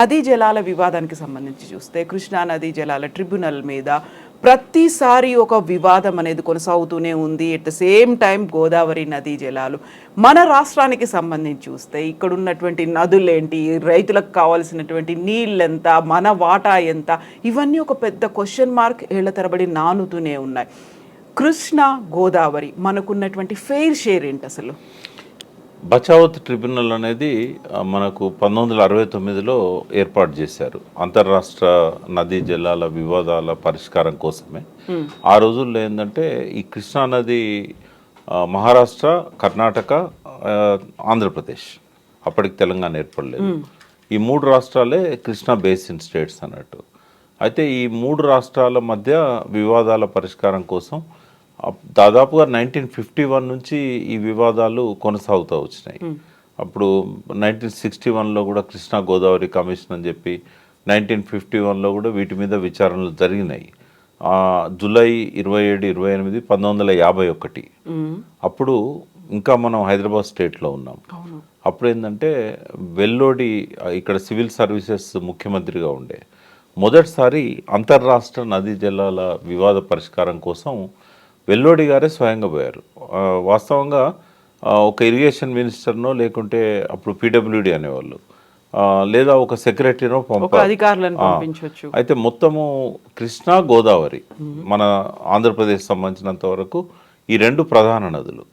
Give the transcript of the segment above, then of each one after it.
నదీ జలాల వివాదానికి సంబంధించి చూస్తే కృష్ణా నదీ జలాల ట్రిబ్యునల్ మీద ప్రతిసారి ఒక వివాదం అనేది కొనసాగుతూనే ఉంది. At the same time Godavari నదీ జలాలు మన రాష్ట్రానికి సంబంధించి చూస్తే ఇక్కడ ఉన్నటువంటి నదులేంటి, రైతులకు కావాల్సినటువంటి నీళ్ళెంత, మన వాటా ఎంత, ఇవన్నీ ఒక పెద్ద క్వశ్చన్ మార్క్ ఏళ్ల తరబడి నానుతూనే ఉన్నాయి. కృష్ణా గోదావరి మనకున్నటువంటి ఫెయిర్ షేర్ ఏంటి అసలు? బచావత్ ట్రిబ్యునల్ అనేది మనకు 1969లో ఏర్పాటు చేశారు అంతర్రాష్ట్ర నదీ జలాల వివాదాల పరిష్కారం కోసమే. ఆ రోజుల్లో ఏంటంటే ఈ కృష్ణా నది మహారాష్ట్ర, కర్ణాటక, ఆంధ్రప్రదేశ్, అప్పటికి తెలంగాణ ఏర్పడలేదు. ఈ మూడు రాష్ట్రాలే కృష్ణా బేసిన్ స్టేట్స్ అన్నట్టు. అయితే ఈ మూడు రాష్ట్రాల మధ్య వివాదాల పరిష్కారం కోసం దాదాపుగా 1951 నుంచి ఈ వివాదాలు కొనసాగుతూ వచ్చినాయి. అప్పుడు 1961లో కూడా కృష్ణా గోదావరి కమిషన్ అని చెప్పి 1951లో కూడా వీటి మీద విచారణలు జరిగినాయి. జూలై 27, 28, 1951 అప్పుడు ఇంకా మనం హైదరాబాద్ స్టేట్లో ఉన్నాం. అప్పుడు ఏంటంటే వెల్లోడి ఇక్కడ సివిల్ సర్వీసెస్ ముఖ్యమంత్రిగా ఉండే మొదటిసారి అంతర్రాష్ట్ర నదీ జలాల వివాద పరిష్కారం కోసం వెల్లోడి గారే స్వయంగా పోయారు. వాస్తవంగా ఒక ఇరిగేషన్ మినిస్టర్నో లేకుంటే అప్పుడు పీడబ్ల్యూడి అనేవాళ్ళు, లేదా ఒక సెక్రటరీనో పంపారు. అయితే మొత్తము కృష్ణా గోదావరి మన ఆంధ్రప్రదేశ్ సంబంధించినంత వరకు ఈ రెండు ప్రధాన నదులు.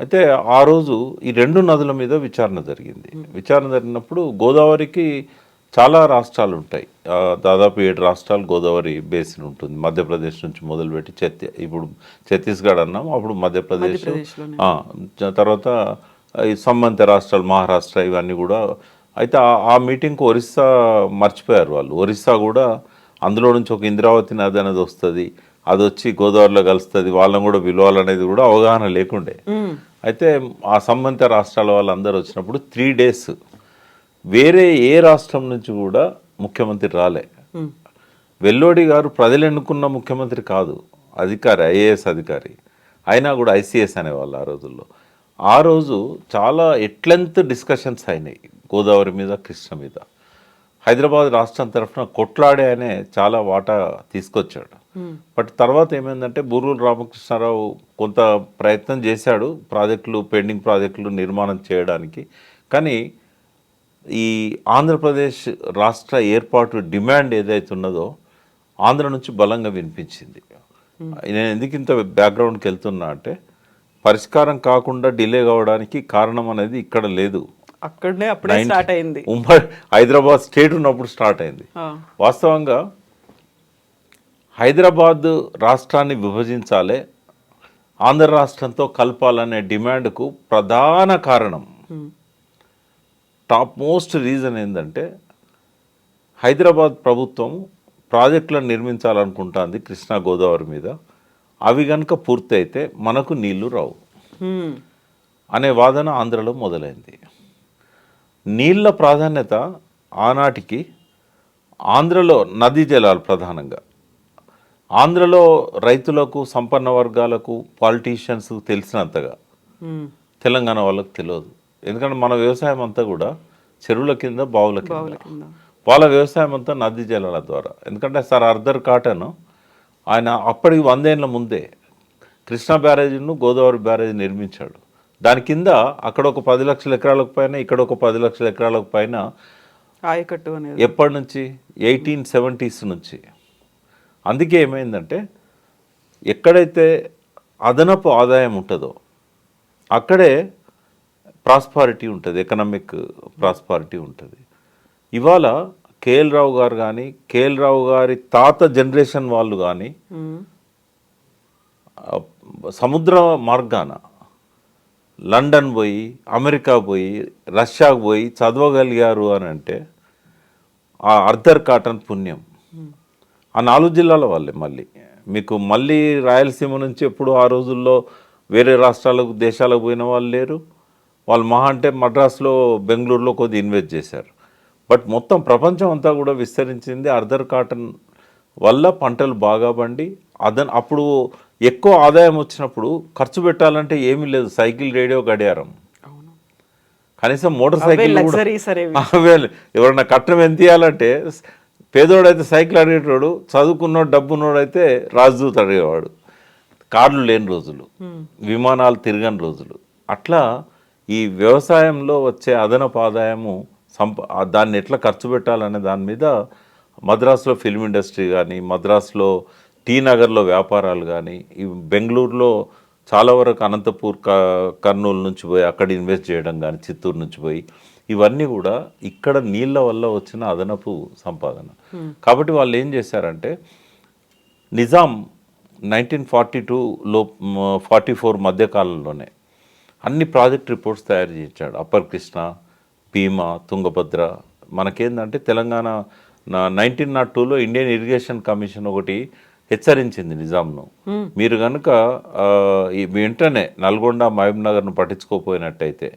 అయితే ఆ రోజు ఈ రెండు నదుల మీద విచారణ జరిగింది. విచారణ జరిగినప్పుడు గోదావరికి చాలా రాష్ట్రాలు ఉంటాయి, దాదాపు 7 రాష్ట్రాలు గోదావరి బేసిన్ ఉంటుంది. మధ్యప్రదేశ్ నుంచి మొదలుపెట్టి ఇప్పుడు ఛత్తీస్గఢ్ అన్నాం, అప్పుడు మధ్యప్రదేశ్, తర్వాత ఈ సంబంధిత రాష్ట్రాలు మహారాష్ట్ర, ఇవన్నీ కూడా. అయితే ఆ మీటింగ్కి ఒరిస్సా మర్చిపోయారు వాళ్ళు. ఒరిస్సా కూడా అందులో నుంచి ఒక ఇంద్రావతి నది అనేది వస్తుంది, అది వచ్చి గోదావరిలో కలుస్తుంది, వాళ్ళని కూడా పిలవాలనేది కూడా అవగాహన లేకుండే. అయితే ఆ సంబంధిత రాష్ట్రాల వాళ్ళందరూ వచ్చినప్పుడు 3 days వేరే ఏ రాష్ట్రం నుంచి కూడా ముఖ్యమంత్రి రాలే. వెల్లోడి గారు ప్రజలు ఎన్నుకున్న ముఖ్యమంత్రి కాదు, అధికారి, ఐఏఎస్ అధికారి, అయినా కూడా ఐసీఎస్ అనేవాళ్ళు ఆ రోజుల్లో. ఆ రోజు చాలా ఎట్లెంత్ డిస్కషన్స్ అయినాయి గోదావరి మీద, కృష్ణ మీద. హైదరాబాద్ రాష్ట్రం తరఫున కొట్లాడే అనే చాలా వాటా తీసుకొచ్చాడు. బట్ తర్వాత ఏమైందంటే బూరుగుల రామకృష్ణారావు కొంత ప్రయత్నం చేశాడు ప్రాజెక్టులు, పెండింగ్ ప్రాజెక్టులు నిర్మాణం చేయడానికి. కానీ ఈ ఆంధ్రప్రదేశ్ రాష్ట్ర ఏర్పాటు డిమాండ్ ఏదైతే ఉన్నదో ఆంధ్ర నుంచి బలంగా వినిపించింది. నేను ఎందుకు ఇంత బ్యాక్గ్రౌండ్కి వెళ్తున్నా అంటే పరిష్కారం కాకుండా డిలే కావడానికి కారణం అనేది ఇక్కడ లేదు, అక్కడనే అప్పుడే స్టార్ట్ అయింది. ఉమ్మడి హైదరాబాద్ స్టేట్ ఉన్నప్పుడు స్టార్ట్ అయింది. వాస్తవంగా హైదరాబాద్ రాష్ట్రాన్ని విభజించాలి, ఆంధ్ర రాష్ట్రంతో కలపాలనే డిమాండ్కు ప్రధాన కారణం, టాప్ మోస్ట్ రీజన్ ఏంటంటే హైదరాబాద్ ప్రభుత్వం ప్రాజెక్టులను నిర్మించాలనుకుంటుంది కృష్ణా గోదావరి మీద. అవి కనుక పూర్తి అయితే మనకు నీళ్లు రావు అనే వాదన ఆంధ్రలో మొదలైంది. నీళ్ల ప్రాధాన్యత ఆనాటికి ఆంధ్రలో నదీ జలాలు ప్రధానంగా, ఆంధ్రలో రైతులకు, సంపన్న వర్గాలకు, పాలిటీషియన్స్ తెలిసినంతగా తెలంగాణ వాళ్ళకు తెలియదు. ఎందుకంటే మన వ్యవసాయం అంతా కూడా చెరువుల కింద, బావుల కింద. వాళ్ళ వ్యవసాయం అంతా నదీ జలాల ద్వారా. ఎందుకంటే సార్ ఆర్థర్ కాటన్ ఆయన అప్పటికి 100 ఏళ్ల ముందే కృష్ణా బ్యారేజ్ను, గోదావరి బ్యారేజ్ నిర్మించాడు. దాని కింద అక్కడ ఒక 10 లక్షల ఎకరాలకు పైన, ఇక్కడ ఒక 10 లక్షల ఎకరాలకు పైన ఆయకట్టు అనేది. ఎప్పటి నుంచి? 1870s నుంచి. అందుకే ఏమైందంటే ఎక్కడైతే అదనపు ఆదాయం ఉంటుందో అక్కడే ప్రాస్పారిటీ ఉంటుంది, ఎకనామిక్ ప్రాస్పారిటీ ఉంటుంది. ఇవాళ కేఎల్ రావు గారు కానీ, కేఎల్ రావు గారి తాత జనరేషన్ వాళ్ళు కానీ సముద్ర మార్గాన లండన్ పోయి, అమెరికా పోయి, రష్యాకు పోయి చదవగలిగారు అని అంటే ఆ ఆర్థర్ కాటన్ పుణ్యం. ఆ 4 జిల్లాల వాళ్ళే. మళ్ళీ రాయలసీమ నుంచి ఎప్పుడు ఆ రోజుల్లో వేరే రాష్ట్రాలకు, దేశాలకు పోయిన వాళ్ళు లేరు. వాళ్ళు మహా అంటే మద్రాసులో, బెంగళూరులో కొద్ది ఇన్వెస్ట్ చేశారు. బట్ మొత్తం ప్రపంచం అంతా కూడా విస్తరించింది ఆర్థర్ కాటన్ వల్ల. పంటలు బాగా పండి అప్పుడు ఎక్కువ ఆదాయం వచ్చినప్పుడు ఖర్చు పెట్టాలంటే ఏమీ లేదు, సైకిల్, రేడియో, గడియారం. కనీసం మోటార్ సైకిల్ కూడా లగ్జరీస్ అనేవి. అవే ఎవరన్నా కట్నం ఎంత ఇవ్వాలంటే పేదోడైతే సైకిల్ అడిగేటోడు, చదువుకున్నోడు డబ్బున్నోడైతే రాజదూత అడిగేవాడు. కార్లు లేని రోజులు, విమానాలు తిరగని రోజులు. అట్లా ఈ వ్యవసాయంలో వచ్చే అదనపు ఆదాయము దాన్ని ఎట్లా ఖర్చు పెట్టాలనే దాని మీద మద్రాసులో ఫిల్మ్ ఇండస్ట్రీ కానీ, మద్రాసులో టీ నగర్లో వ్యాపారాలు కానీ, ఈ బెంగళూరులో చాలా వరకు అనంతపూర్ కర్నూలు నుంచి పోయి అక్కడ ఇన్వెస్ట్ చేయడం కానీ, చిత్తూరు నుంచి పోయి, ఇవన్నీ కూడా ఇక్కడ నీళ్ళ వల్ల వచ్చిన అదనపు సంపాదన. కాబట్టి వాళ్ళు ఏం చేశారంటే నిజాం 1942లో 44 మధ్యకాలంలోనే అన్ని ప్రాజెక్ట్ రిపోర్ట్స్ తయారు చేయించాడు. అప్పర్ కృష్ణ, భీమా, తుంగభద్ర. మనకేందంటే తెలంగాణ 1902లో ఇండియన్ ఇరిగేషన్ కమిషన్ ఒకటి హెచ్చరించింది నిజాంను, మీరు కనుక ఈ వెంటనే నల్గొండ, మహబూబ్ నగర్ను పట్టించుకోపోయినట్టయితే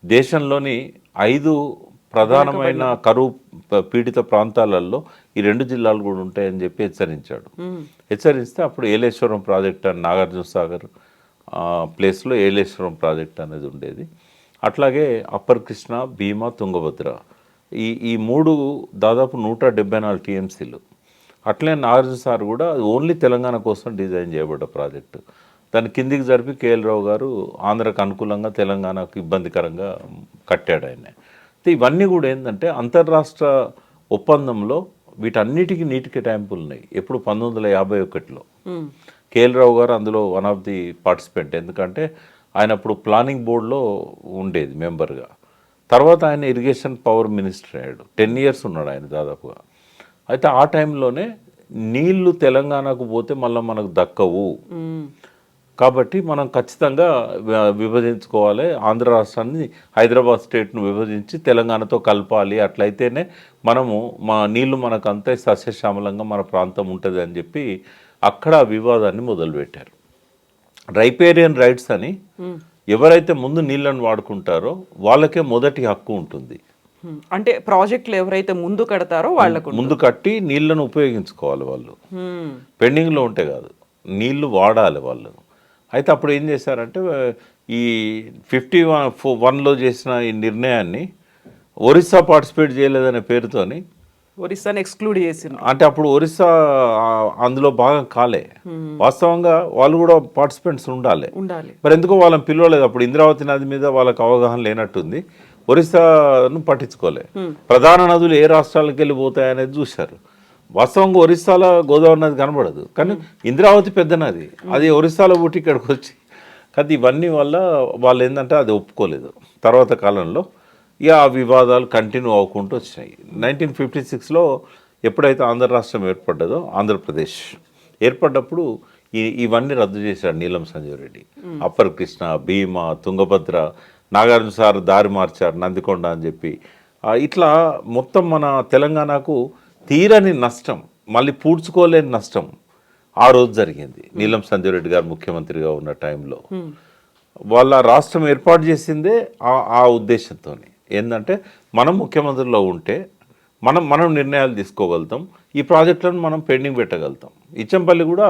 దేశంలోని 5 ప్రధానమైన కరువు పీడిత ప్రాంతాలలో ఈ 2 జిల్లాలు కూడా ఉంటాయని చెప్పి హెచ్చరించాడు. హెచ్చరిస్తే అప్పుడు ఏలేశ్వరం ప్రాజెక్ట్ అని నాగార్జున సాగర్ ప్లేస్లో ఏలేశ్వరం ప్రాజెక్ట్ అనేది ఉండేది. అట్లాగే అప్పర్ కృష్ణ, భీమా, తుంగభద్ర ఈ 3 దాదాపు 174 టీఎంసీలు. అట్లే నాగార్జున సార్ కూడా ఓన్లీ తెలంగాణ కోసం డిజైన్ చేయబడ్డ ప్రాజెక్టు. దాని కిందికి జరిపి కేఎల్ రావు గారు ఆంధ్రకు అనుకూలంగా, తెలంగాణకు ఇబ్బందికరంగా కట్టాడు ఆయన. ఇవన్నీ కూడా ఏంటంటే అంతర్రాష్ట్ర ఒప్పందంలో వీటన్నిటికీ నీటి కేటాయింపులు ఉన్నాయి. ఎప్పుడు 1951లో కేఎల్ రావు గారు అందులో వన్ ఆఫ్ ది పార్టిసిపెంట్. ఎందుకంటే ఆయన అప్పుడు ప్లానింగ్ బోర్డులో ఉండేది మెంబర్గా. తర్వాత ఆయన ఇరిగేషన్ పవర్ మినిస్టర్ అయ్యాడు. 10 years ఉన్నాడు ఆయన దాదాపుగా. అయితే ఆ టైంలోనే నీళ్లు తెలంగాణకు పోతే మళ్ళీ మనకు దక్కవు, కాబట్టి మనం ఖచ్చితంగా విభజించుకోవాలి, ఆంధ్ర రాష్ట్రాన్ని హైదరాబాద్ స్టేట్ను విభజించి తెలంగాణతో కలపాలి, అట్లయితేనే మనము నీళ్లు మనకు అంతే సస్యశ్యామలంగా మన ప్రాంతం ఉంటుంది అని చెప్పి అక్కడ వివాదాన్ని మొదలుపెట్టారు. రైపేరియన్ రైట్స్ అని ఎవరైతే ముందు నీళ్లను వాడుకుంటారో వాళ్ళకే మొదటి హక్కు ఉంటుంది. అంటే ప్రాజెక్టులు ఎవరైతే ముందు కడతారో వాళ్ళకు ముందు కట్టి నీళ్లను ఉపయోగించుకోవాలి వాళ్ళు, పెండింగ్లో ఉంటే కాదు, నీళ్లు వాడాలి వాళ్ళు. అయితే అప్పుడు ఏం చేశారంటే ఈ 51లో చేసిన ఈ నిర్ణయాన్ని ఒరిస్సా పార్టిసిపేట్ చేయలేదనే పేరుతోని ఒరిస్సాని ఎక్స్క్లూడ్ చేసింది. అంటే అప్పుడు ఒరిస్సా అందులో భాగం కాలే. వాస్తవంగా వాళ్ళు కూడా పార్టిసిపెంట్స్ ఉండాలి. మరి ఎందుకో వాళ్ళని పిలవలేదు. అప్పుడు ఇంద్రావతి నది మీద వాళ్ళకి అవగాహన లేనట్టుంది. ఒరిస్సాను పట్టించుకోలే. ప్రధాన నదులు ఏ రాష్ట్రాలకు వెళ్ళి పోతాయనేది చూశారు. వాస్తవంగా ఒరిస్సాలో గోదావరి నది కనబడదు, కానీ ఇంద్రావతి పెద్ద నది, అది ఒరిస్సాలో పుట్టి ఇక్కడికి వచ్చి. కానీ ఇవన్నీ వల్ల వాళ్ళు ఏంటంటే అది ఒప్పుకోలేదు. తర్వాత కాలంలో ఇక ఆ వివాదాలు కంటిన్యూ అవ్వకుంటూ వచ్చినాయి. 1956లో ఎప్పుడైతే ఆంధ్ర రాష్ట్రం ఏర్పడ్డదో, ఆంధ్రప్రదేశ్ ఏర్పడ్డప్పుడు ఇవన్నీ రద్దు చేశాడు నీలం సంజీవ్ రెడ్డి. అప్పర్ కృష్ణ, భీమా, తుంగభద్ర, నాగార్జున సార్ దారి మార్చారు నందికొండ అని చెప్పి. ఇట్లా మొత్తం మన తెలంగాణకు తీరని నష్టం, మళ్ళీ పూడ్చుకోలేని నష్టం ఆ రోజు జరిగింది. నీలం సంజీవ్ రెడ్డి గారు ముఖ్యమంత్రిగా ఉన్న టైంలో వాళ్ళ రాష్ట్రం ఏర్పాటు చేసిందే ఆ ఉద్దేశంతో. ఏంటంటే మనం ముఖ్యమంత్రిలో ఉంటే మనం నిర్ణయాలు తీసుకోగలుగుతాం, ఈ ప్రాజెక్టులను మనం పెండింగ్ పెట్టగలుగుతాం. ఇచ్చంపల్లి కూడా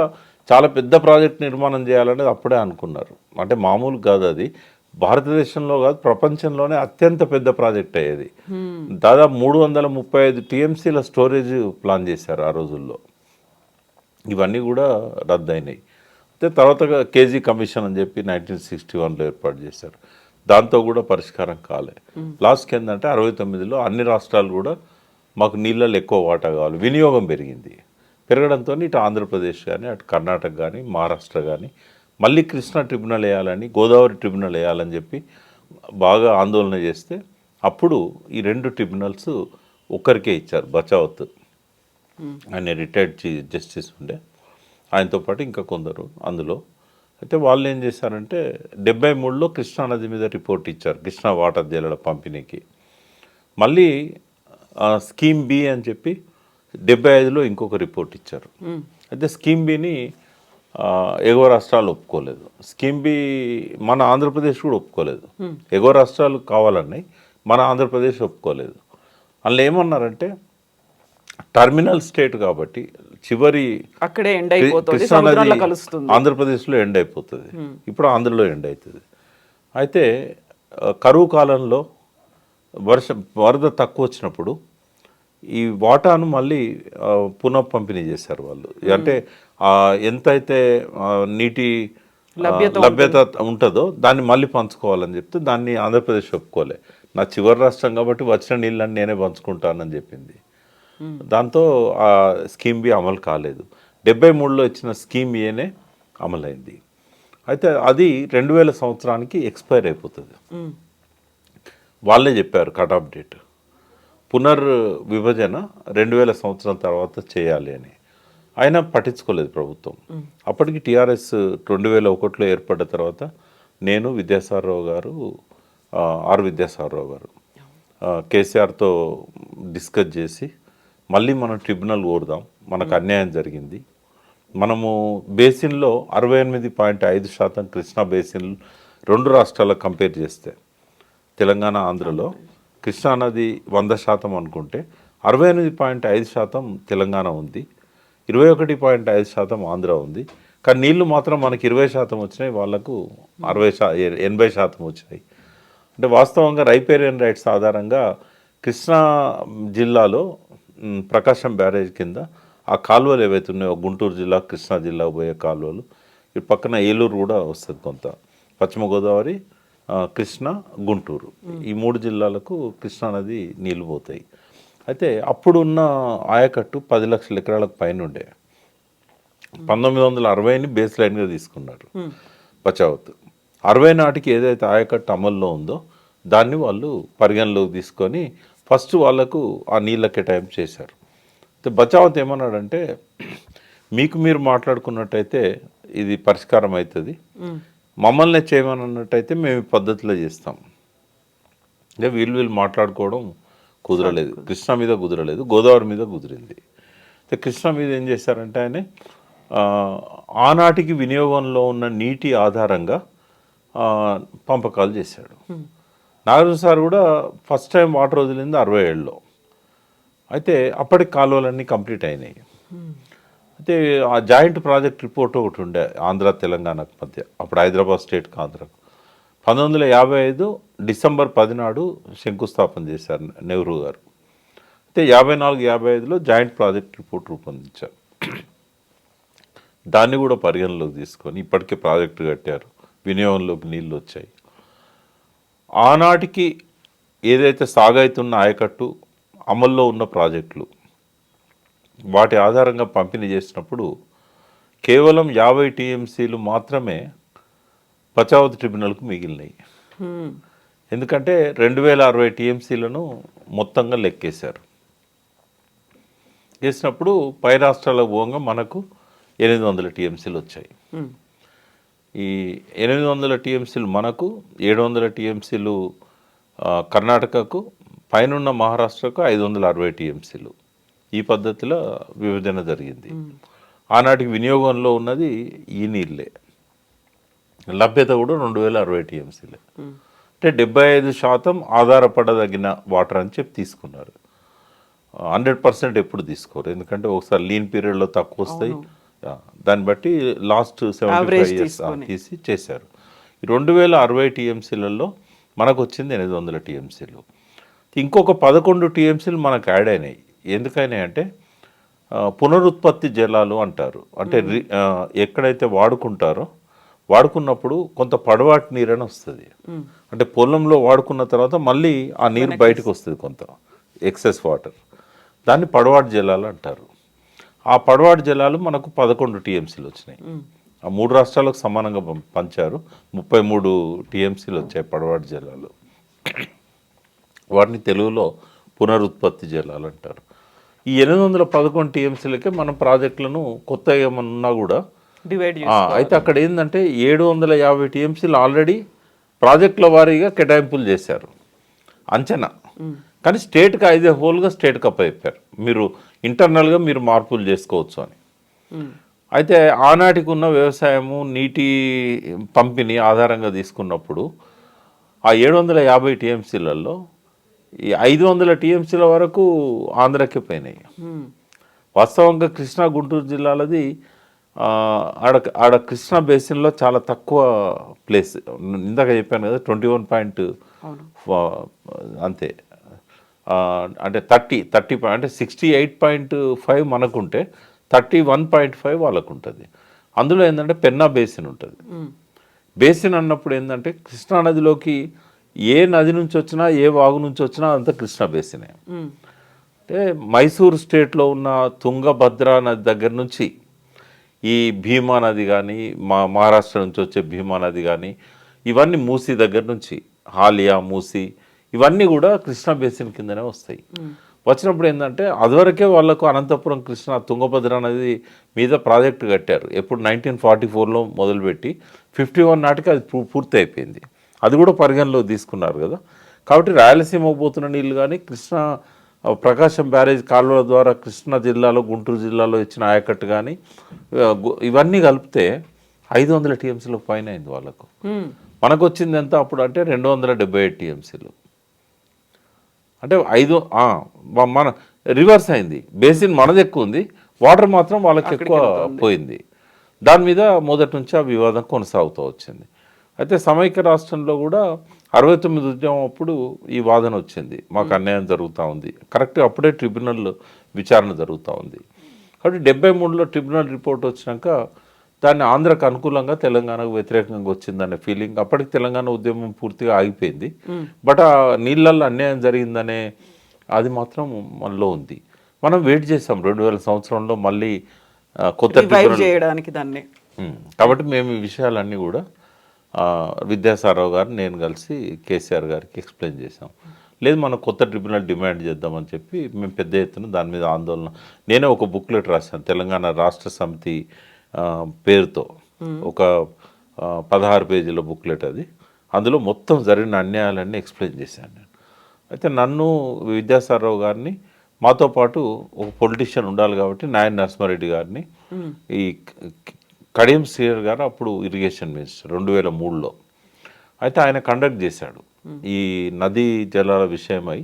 చాలా పెద్ద ప్రాజెక్ట్ నిర్మాణం చేయాలనేది అప్పుడే అనుకున్నారు. అంటే మామూలు కాదు, అది భారతదేశంలో కాదు ప్రపంచంలోనే అత్యంత పెద్ద ప్రాజెక్ట్ అయ్యేది. దాదాపు 335 టీఎంసీల స్టోరేజ్ ప్లాన్ చేశారు ఆ రోజుల్లో. ఇవన్నీ కూడా రద్దయినాయి. అయితే తర్వాత కేజీ కమిషన్ అని చెప్పి 1961లో ఏర్పాటు చేశారు. దాంతో కూడా పరిష్కారం కాలే. లాస్ట్కి ఏంటంటే 69లో అన్ని రాష్ట్రాలు కూడా మాకు నీళ్ళలో ఎక్కువ వాటా కావాలి, వినియోగం పెరిగింది. పెరగడంతో ఇటు ఆంధ్రప్రదేశ్ కానీ, అటు కర్ణాటక కానీ, మహారాష్ట్ర కానీ మళ్ళీ కృష్ణా ట్రిబ్యునల్ వేయాలని, గోదావరి ట్రిబ్యునల్ వేయాలని చెప్పి బాగా ఆందోళన చేస్తే అప్పుడు ఈ 2 ట్రిబ్యునల్స్ ఒక్కరికే ఇచ్చారు. బచావత్ ఆయన రిటైర్డ్ జస్టిస్ ఉండే, ఆయనతో పాటు ఇంకా కొందరు అందులో. అయితే వాళ్ళు ఏం చేశారంటే 73లో కృష్ణానది మీద రిపోర్ట్ ఇచ్చారు, కృష్ణా వాటర్ జలాల పంపిణీకి. మళ్ళీ స్కీమ్ బి అని చెప్పి 75లో ఇంకొక రిపోర్ట్ ఇచ్చారు. అయితే స్కీమ్ బిని ఎగువ రాష్ట్రాలు ఒప్పుకోలేదు. స్కీమ్ బి మన ఆంధ్రప్రదేశ్ కూడా ఒప్పుకోలేదు. ఎగువ రాష్ట్రాలు కావాలన్నాయి, మన ఆంధ్రప్రదేశ్ ఒప్పుకోలేదు. అందులో ఏమన్నారంటే టర్మినల్ స్టేట్ కాబట్టి చివరి అక్కడే ఎండ్ అయిపోతుంది, కృష్ణానది ఆంధ్రప్రదేశ్లో ఎండ్ అయిపోతుంది, ఇప్పుడు ఆంధ్రలో ఎండ్ అవుతుంది. అయితే కరువు కాలంలో వరద తక్కువ వచ్చినప్పుడు ఈ వాటాను మళ్ళీ పునః పంపిణీ చేశారు వాళ్ళు. అంటే ఎంతైతే నీటి లభ్యత ఉంటుందో దాన్ని మళ్ళీ పంచుకోవాలని చెప్తే దాన్ని ఆంధ్రప్రదేశ్ ఒప్పుకోలే. నా చివరి రాష్ట్రం కాబట్టి వచ్చిన నీళ్ళని నేనే పంచుకుంటానని చెప్పింది. దాంతో ఆ స్కీమ్ బి అమలు కాలేదు. 73లో ఇచ్చిన స్కీమ్ ఏనే అమలైంది. అయితే అది 2000 సంవత్సరానికి ఎక్స్పైర్ అయిపోతుంది. వాళ్ళే చెప్పారు కట్ ఆఫ్ డేట్. పునర్విభజన 2000 సంవత్సరం తర్వాత చేయాలి అని. అయినా పట్టించుకోలేదు ప్రభుత్వం. అప్పటికి టీఆర్ఎస్ 2001లో ఏర్పడ్డ తర్వాత నేను విద్యాసాగరరావు గారు, విద్యాసాగరరావు గారు కేసీఆర్తో డిస్కస్ చేసి మళ్ళీ మనం ట్రిబ్యునల్ కోరుదాం, మనకు అన్యాయం జరిగింది. మనము బేసిన్లో 68.5% కృష్ణా బేసిన్ 2 రాష్ట్రాలకు కంపేర్ చేస్తే తెలంగాణ ఆంధ్రలో కృష్ణానది 100% అనుకుంటే 68.5% తెలంగాణ ఉంది, 21.5% ఆంధ్ర ఉంది. కానీ నీళ్లు మాత్రం మనకి 20% వచ్చినాయి, వాళ్ళకు 80% వచ్చినాయి. అంటే వాస్తవంగా రైపేరియన్ రైట్స్ ఆధారంగా కృష్ణా జిల్లాలో ప్రకాశం బ్యారేజ్ కింద ఆ కాలువలు ఏవైతే ఉన్నాయో గుంటూరు జిల్లా కృష్ణా జిల్లా పోయే కాలువలు, ఇటు పక్కన ఏలూరు కూడా వస్తుంది కొంత, పశ్చిమ గోదావరి, కృష్ణా, గుంటూరు, ఈ 3 జిల్లాలకు కృష్ణా నది నీళ్ళు పోతాయి. అయితే అప్పుడున్న ఆయకట్టు 10 లక్షల ఎకరాలకు పైన ఉండే. 1960ని బేస్ లైన్గా తీసుకున్నారు బచావత్. 60 నాటికి ఏదైతే ఆయకట్టు అమల్లో ఉందో దాన్ని వాళ్ళు పరిగణలోకి తీసుకొని ఫస్ట్ వాళ్లకు ఆ నీళ్ళ కేటాయింపు చేశారు. బచావత్ ఏమన్నాడంటే, మీకు మీరు మాట్లాడుకున్నట్టయితే ఇది పరిష్కారం అవుతుంది, మమ్మల్ని చేయమని అన్నట్టయితే మేము ఈ పద్ధతిలో చేస్తాం. అంటే వీళ్ళు మాట్లాడుకోవడం కుదరలేదు. కృష్ణా మీద కుదరలేదు, గోదావరి మీద కుదిరింది. అయితే కృష్ణా మీద ఏం చేశారంటే ఆయన ఆనాటికి వినియోగంలో ఉన్న నీటి ఆధారంగా పంపకాలు చేశాడు. నాగార్జున సార్ కూడా ఫస్ట్ టైం వాటర్ వదిలింది 67లో. అయితే అప్పటికి కాలువలన్నీ కంప్లీట్ అయినాయి. అయితే ఆ జాయింట్ ప్రాజెక్ట్ రిపోర్ట్ ఒకటి ఉండే ఆంధ్ర తెలంగాణకు మధ్య, అప్పుడు హైదరాబాద్ స్టేట్కి ఆంధ్రకు. 1955 డిసెంబర్ 10 నాడు శంకుస్థాపన చేశారు నెహ్రూ గారు. అయితే 54-55లో జాయింట్ ప్రాజెక్ట్ రిపోర్ట్ రూపొందించారు. దాన్ని కూడా పరిగణలోకి తీసుకొని ఇప్పటికే ప్రాజెక్టు కట్టారు, వినియోగంలోకి నీళ్ళు వచ్చాయి. ఆనాటికి ఏదైతే సాగైతున్న ఆయకట్టు అమల్లో ఉన్న ప్రాజెక్టులు వాటి ఆధారంగా పంపిణీ చేసినప్పుడు కేవలం 50 టీఎంసీలు మాత్రమే బచావత్ ట్రిబ్యునల్కు మిగిలినాయి. ఎందుకంటే 2060 టీఎంసీలను మొత్తంగా లెక్కేశారు. చేసినప్పుడు పై రాష్ట్రాలకు పోగా మనకు 800 టీఎంసీలు వచ్చాయి. ఈ 800 టీఎంసీలు మనకు, 700 టీఎంసీలు కర్ణాటకకు, పైనున్న మహారాష్ట్రకు 560 టీఎంసీలు. ఈ పద్ధతిలో విభజన జరిగింది. ఆనాటికి వినియోగంలో ఉన్నది ఈ నీళ్ళే, లభ్యత కూడా 2060 టీఎంసీలే. అంటే 75% ఆధారపడదగిన వాటర్ అని చెప్పి తీసుకున్నారు. 100% ఎప్పుడు తీసుకోరు, ఎందుకంటే ఒకసారి లీన్ పీరియడ్లో తక్కువ వస్తాయి, దాన్ని బట్టి లాస్ట్ 75 ఇయర్స్ తీసి చేశారు. 2060 టీఎంసీలలో మనకు వచ్చింది 800 టీఎంసీలు. ఇంకొక 11 టీఎంసీలు మనకు యాడ్ అయినాయి. ఎందుకైనా అంటే పునరుత్పత్తి జలాలు అంటారు. అంటే ఎక్కడైతే వాడుకున్నప్పుడు కొంత పడవాటి నీరు అని వస్తుంది. అంటే పొలంలో వాడుకున్న తర్వాత మళ్ళీ ఆ నీరు బయటకు వస్తుంది, కొంత ఎక్సెస్ వాటర్, దాన్ని పడవాటి జలాలు అంటారు. ఆ పడవాటి జలాలు మనకు 11 టీఎంసీలు వచ్చినాయి. ఆ 3 రాష్ట్రాలకు సమానంగా పంచారు. 33 టీఎంసీలు వచ్చాయి పడవాటి జలాలు. వాటిని తెలుగులో పునరుత్పత్తి జలాలు అంటారు. ఈ 811 టీఎంసీలకే మనం ప్రాజెక్టులను కొత్త ఏమన్నా కూడా డివైడ్ అయితే అక్కడ ఏంటంటే 750 టీఎంసీలు ఆల్రెడీ ప్రాజెక్టుల వారీగా కేటాయింపులు చేశారు అంచనా. కానీ స్టేట్కి ఐదే హోల్గా స్టేట్కి అప్పచెప్పారు, మీరు ఇంటర్నల్గా మీరు మార్పులు చేసుకోవచ్చు అని. అయితే ఆనాటికి ఉన్న వ్యవసాయము నీటి పంపిణీ ఆధారంగా తీసుకున్నప్పుడు ఆ 750 టీఎంసీలలో ఈ 500 టీఎంసీల వరకు ఆంధ్రకే పోయినాయి. వాస్తవంగా కృష్ణా గుంటూరు జిల్లాలది ఆడ కృష్ణా బేసిన్లో చాలా తక్కువ ప్లేస్. ఇందాక చెప్పాను కదా 21. అంతే. అంటే 30 అంటే 68.5 మనకుంటే 31.5 వాళ్ళకు ఉంటుంది. అందులో ఏంటంటే పెన్నా బేసిన్ ఉంటుంది. బేసిన్ అన్నప్పుడు ఏంటంటే కృష్ణానదిలోకి ఏ నది నుంచి వచ్చినా ఏ వాగు నుంచి వచ్చినా అంతా కృష్ణా బేసినే. అంటే మైసూర్ స్టేట్లో ఉన్న తుంగభద్ర నది దగ్గర నుంచి ఈ భీమా నది కానీ మహారాష్ట్ర నుంచి వచ్చే భీమా నది కానీ ఇవన్నీ మూసీ దగ్గర నుంచి హాలియా మూసీ ఇవన్నీ కూడా కృష్ణా బేసిన్ కిందనే వస్తాయి. వచ్చినప్పుడు ఏంటంటే అదివరకే వాళ్ళకు అనంతపురం కృష్ణ తుంగభద్ర నది మీద ప్రాజెక్టు కట్టారు. ఎప్పుడు 1944లో మొదలుపెట్టి 51 నాటికి అది పూర్తి అయిపోయింది. అది కూడా పరిగణలో తీసుకున్నారు కదా. కాబట్టి రాయలసీమకు పోతున్న నీళ్ళు కానీ కృష్ణా ప్రకాశం బ్యారేజ్ కాలువల ద్వారా కృష్ణా జిల్లాలో గుంటూరు జిల్లాలో ఇచ్చిన ఆయకట్టు కానీ ఇవన్నీ కలిపితే 500 టీఎంసీలకు పైన అయింది వాళ్ళకు. మనకు వచ్చింది ఎంత అప్పుడు అంటే 278 టీఎంసీలు. అంటే మన రివర్స్ అయింది. బేసిన్ మనది ఎక్కువ ఉంది, వాటర్ మాత్రం వాళ్ళకి ఎక్కువ పోయింది. దాని మీద మొదటి నుంచి ఆ వివాదం కొనసాగుతూ వచ్చింది. అయితే సమైక్య రాష్ట్రంలో కూడా 69 ఉద్యమం అప్పుడు ఈ వాదన వచ్చింది, మాకు అన్యాయం జరుగుతూ ఉంది. కరెక్ట్గా అప్పుడే ట్రిబ్యునల్ విచారణ జరుగుతూ ఉంది. కాబట్టి 73లో ట్రిబ్యునల్ రిపోర్ట్ వచ్చినాక దాన్ని ఆంధ్రకు అనుకూలంగా తెలంగాణకు వ్యతిరేకంగా వచ్చిందనే ఫీలింగ్. అప్పటికి తెలంగాణ ఉద్యమం పూర్తిగా ఆగిపోయింది. బట్ ఆ నీళ్ళల్లో అన్యాయం జరిగిందనే అది మాత్రం మనలో ఉంది. మనం వెయిట్ చేసాం 2000 సంవత్సరంలో మళ్ళీ కొత్త చేయడానికి దాన్ని. కాబట్టి మేము ఈ విషయాలన్నీ కూడా విద్యాసారావు గారు నేను కలిసి కేసీఆర్ గారికి ఎక్స్ప్లెయిన్ చేసాం. లేదు మనం కొత్త ట్రిబ్యునల్ డిమాండ్ చేద్దామని చెప్పి మేము పెద్ద ఎత్తున దాని మీద ఆందోళన. నేనే ఒక బుక్లెట్ రాశాను తెలంగాణ రాష్ట్ర సమితి పేరుతో, ఒక 16 పేజీల బుక్లెట్ అది. అందులో మొత్తం జరిగిన అన్యాయాలన్నీ ఎక్స్ప్లెయిన్ చేశాను నేను. అయితే నన్ను విద్యాసారావు గారిని మాతో పాటు ఒక పొలిటీషియన్ ఉండాలి కాబట్టి నాయన నరసింహారెడ్డి గారిని, ఈ కడియం శ్రీహర్ గారు అప్పుడు ఇరిగేషన్ మినిస్టర్ 2003లో, అయితే ఆయన కండక్ట్ చేశాడు ఈ నదీ జలాల విషయమై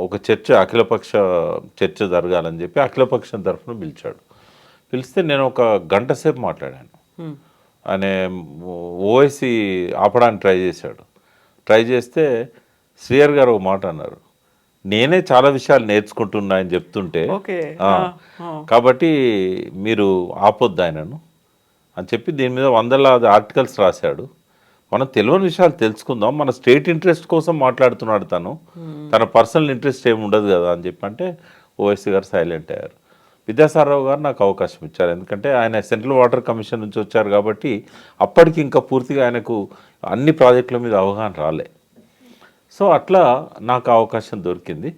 ఒక చర్చ, అఖిలపక్ష చర్చ జరగాలని చెప్పి అఖిలపక్షం తరఫున పిలిచాడు. పిలిస్తే నేను ఒక గంట సేపు మాట్లాడాను. ఆయన ఓవైసీ ఆపడానికి ట్రై చేశాడు. ట్రై చేస్తే శ్రీహర్ గారు ఒక మాట అన్నారు, నేనే చాలా విషయాలు నేర్చుకుంటున్నా అని చెప్తుంటే కాబట్టి మీరు ఆపొద్దు ఆయనను అని చెప్పి దీని మీద 100 ఆర్టికల్స్ రాశాడు. మనం తెలియని విషయాలు తెలుసుకుందాం, మన స్టేట్ ఇంట్రెస్ట్ కోసం మాట్లాడుతున్నాడు తను, తన పర్సనల్ ఇంట్రెస్ట్ ఏమి ఉండదు కదా అని చెప్పి అంటే ఓవైసీ గారు సైలెంట్ అయ్యారు. విద్యాసారావు గారు నాకు అవకాశం ఇచ్చారు, ఎందుకంటే ఆయన సెంట్రల్ వాటర్ కమిషన్ నుంచి వచ్చారు కాబట్టి అప్పటికి ఇంకా పూర్తిగా ఆయనకు అన్ని ప్రాజెక్టుల మీద అవగాహన రాలే. సో అట్లా నాకు అవకాశం దొరికింది.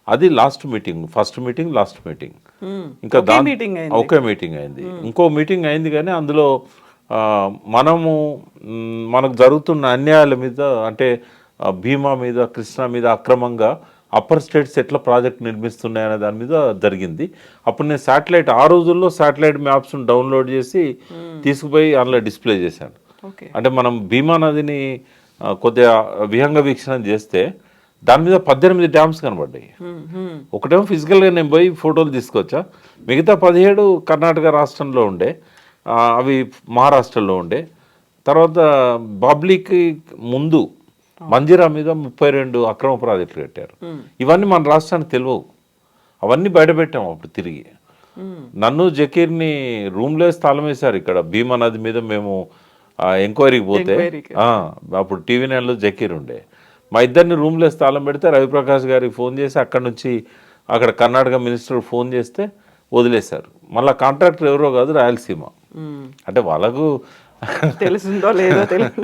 అది last meeting, first meeting, last meeting. ఇంకా ఒకే మీటింగ్ అయింది. ఇంకో మీటింగ్ అయింది కానీ అందులో మనకు జరుగుతున్న అన్యాయాల మీద, అంటే భీమా మీద, కృష్ణా మీద అక్రమంగా అప్పర్ స్టేట్స్ ఎట్లా ప్రాజెక్ట్ నిర్మిస్తున్నాయనే దాని మీద జరిగింది. అప్పుడు నేను శాటిలైట్, ఆ రోజుల్లో శాటిలైట్ మ్యాప్స్ను డౌన్లోడ్ చేసి తీసుకుపోయి అందులో డిస్ప్లే చేశాను. అంటే మనం భీమా నదిని కొద్దిగా విహంగ వీక్షణం చేస్తే దాని మీద 18 డ్యామ్స్ కనబడ్డాయి. ఒకటేమో ఫిజికల్గా నేను పోయి ఫోటోలు తీసుకొచ్చా, మిగతా 17 కర్ణాటక రాష్ట్రంలో ఉండే, అవి మహారాష్ట్రలో ఉండే. తర్వాత బాబ్లీకి ముందు మంజిరా మీద 32 అక్రమ ప్రాజెక్టులు కట్టారు. ఇవన్నీ మన రాష్ట్రానికి తెలియవు, అవన్నీ బయటపెట్టాము అప్పుడు తిరిగి. నన్ను జకీర్ని రూమ్లో స్థలం వేశారు ఇక్కడ భీమా నది మీద. మేము ఎంక్వైరీకి పోతే అప్పుడు టీవీ నైన్లో జకీర్ ఉండే, మా ఇద్దరిని రూమ్లో స్థలం పెడితే రవిప్రకాష్ గారికి ఫోన్ చేసి అక్కడ నుంచి అక్కడ కర్ణాటక మినిస్టర్ ఫోన్ చేస్తే వదిలేశారు. మళ్ళీ కాంట్రాక్టర్ ఎవరో కాదు, రాయలసీమ. అంటే వాళ్ళకు తెలిసిందో లేదో తెలియదు.